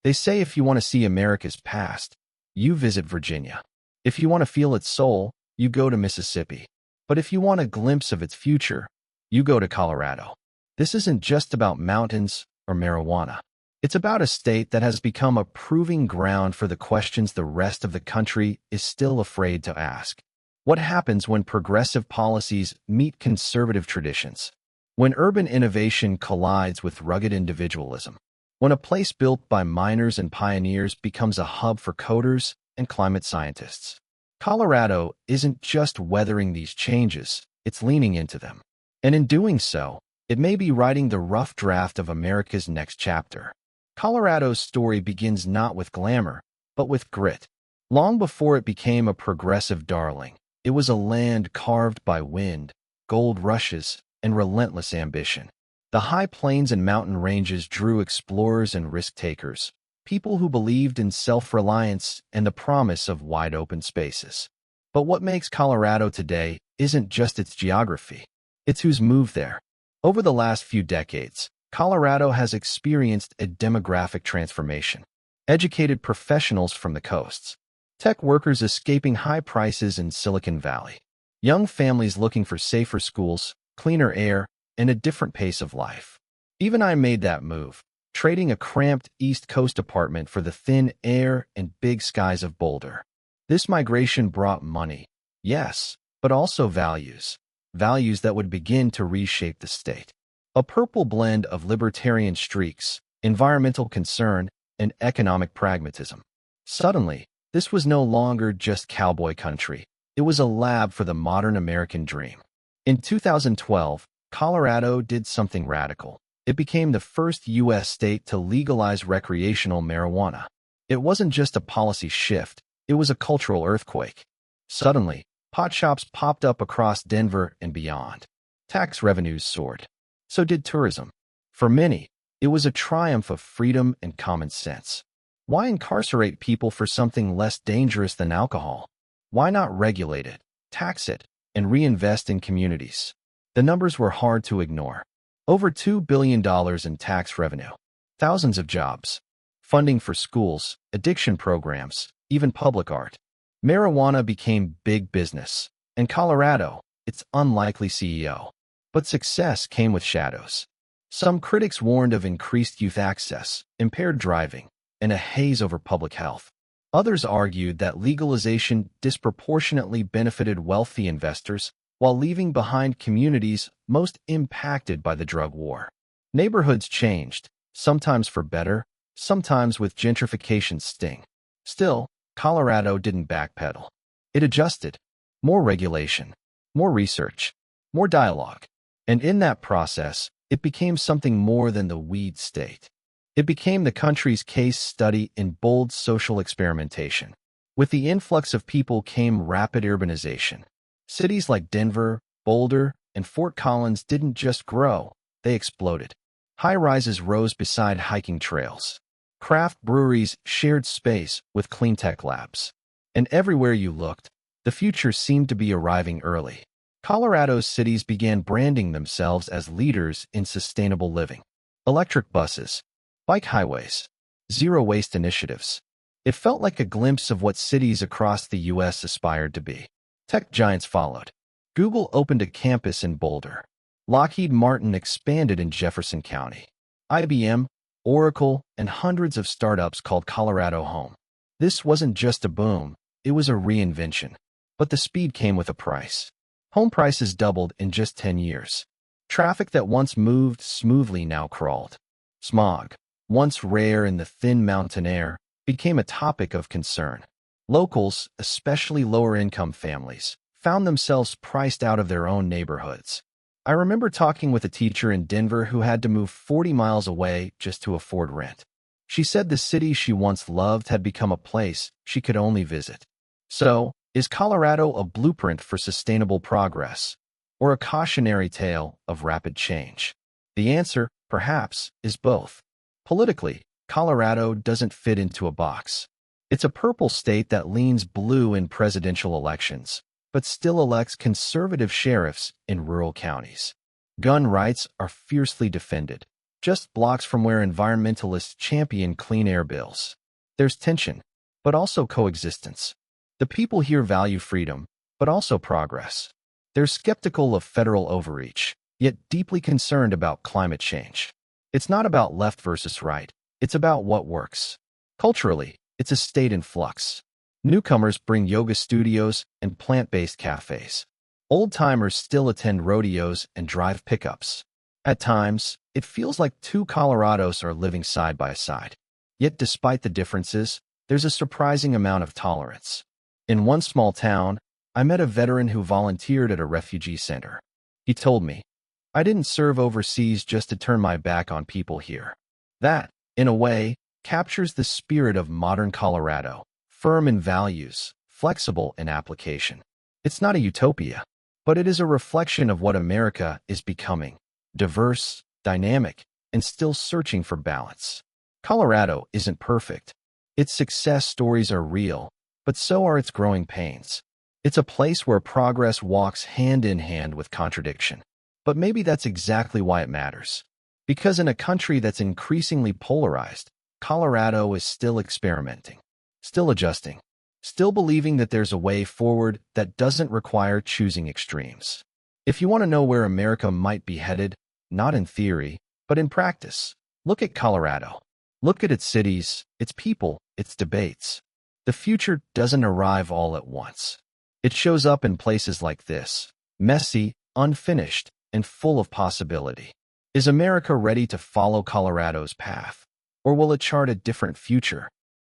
They say if you want to see America's past, you visit Virginia. If you want to feel its soul, you go to Mississippi. But if you want a glimpse of its future, you go to Colorado. This isn't just about mountains or marijuana. It's about a state that has become a proving ground for the questions the rest of the country is still afraid to ask. What happens when progressive policies meet conservative traditions? When urban innovation collides with rugged individualism? When a place built by miners and pioneers becomes a hub for coders and climate scientists? Colorado isn't just weathering these changes, it's leaning into them. And in doing so, it may be writing the rough draft of America's next chapter. Colorado's story begins not with glamour, but with grit. Long before it became a progressive darling, it was a land carved by wind, gold rushes, and relentless ambition. The high plains and mountain ranges drew explorers and risk-takers, people who believed in self-reliance and the promise of wide-open spaces. But what makes Colorado today isn't just its geography, it's who's moved there. Over the last few decades, Colorado has experienced a demographic transformation. Educated professionals from the coasts, tech workers escaping high prices in Silicon Valley, young families looking for safer schools, cleaner air, and a different pace of life. Even I made that move, trading a cramped East Coast apartment for the thin air and big skies of Boulder. This migration brought money, yes, but also values that would begin to reshape the state. A purple blend of libertarian streaks, environmental concern, and economic pragmatism. Suddenly, this was no longer just cowboy country. It was a lab for the modern American dream. In 2012, Colorado did something radical. It became the first U.S. state to legalize recreational marijuana. It wasn't just a policy shift, it was a cultural earthquake. Suddenly, pot shops popped up across Denver and beyond. Tax revenues soared. So did tourism. For many, it was a triumph of freedom and common sense. Why incarcerate people for something less dangerous than alcohol? Why not regulate it, tax it, and reinvest in communities? The numbers were hard to ignore. Over $2 billion in tax revenue, thousands of jobs, funding for schools, addiction programs, even public art. Marijuana became big business, and Colorado, its unlikely CEO. But success came with shadows. Some critics warned of increased youth access, impaired driving, and a haze over public health. Others argued that legalization disproportionately benefited wealthy investors while leaving behind communities most impacted by the drug war. Neighborhoods changed, sometimes for better, sometimes with gentrification's sting. Still, Colorado didn't backpedal. It adjusted. More regulation, more research, more dialogue. And in that process, it became something more than the weed state. It became the country's case study in bold social experimentation. With the influx of people came rapid urbanization. Cities like Denver, Boulder, and Fort Collins didn't just grow, they exploded. High-rises rose beside hiking trails. Craft breweries shared space with clean tech labs. And everywhere you looked, the future seemed to be arriving early. Colorado's cities began branding themselves as leaders in sustainable living. Electric buses, bike highways, zero-waste initiatives. It felt like a glimpse of what cities across the U.S. aspired to be. Tech giants followed. Google opened a campus in Boulder. Lockheed Martin expanded in Jefferson County. IBM, Oracle, and hundreds of startups called Colorado home. This wasn't just a boom, it was a reinvention. But the speed came with a price. Home prices doubled in just 10 years. Traffic that once moved smoothly now crawled. Smog, once rare in the thin mountain air, became a topic of concern. Locals, especially lower-income families, found themselves priced out of their own neighborhoods. I remember talking with a teacher in Denver who had to move 40 miles away just to afford rent. She said the city she once loved had become a place she could only visit. So, is Colorado a blueprint for sustainable progress, or a cautionary tale of rapid change? The answer, perhaps, is both. Politically, Colorado doesn't fit into a box. It's a purple state that leans blue in presidential elections, but still elects conservative sheriffs in rural counties. Gun rights are fiercely defended. just blocks from where environmentalists champion clean air bills. There's tension, but also coexistence. The people here value freedom, but also progress. They're skeptical of federal overreach, yet deeply concerned about climate change. It's not about left versus right, it's about what works. Culturally, it's a state in flux. Newcomers bring yoga studios and plant-based cafes. Old-timers still attend rodeos and drive pickups. At times, it feels like two Colorados are living side by side. Yet despite the differences, there's a surprising amount of tolerance. In one small town, I met a veteran who volunteered at a refugee center. He told me, "I didn't serve overseas just to turn my back on people here." That, in a way, captures the spirit of modern Colorado, firm in values, flexible in application. It's not a utopia, but it is a reflection of what America is becoming: diverse, dynamic, and still searching for balance. Colorado isn't perfect. Its success stories are real, but so are its growing pains. It's a place where progress walks hand in hand with contradiction. But maybe that's exactly why it matters. Because in a country that's increasingly polarized, Colorado is still experimenting, still adjusting, still believing that there's a way forward that doesn't require choosing extremes. If you want to know where America might be headed, not in theory, but in practice, look at Colorado. Look at its cities, its people, its debates. The future doesn't arrive all at once. It shows up in places like this, messy, unfinished, and full of possibility. Is America ready to follow Colorado's path? Or will it chart a different future,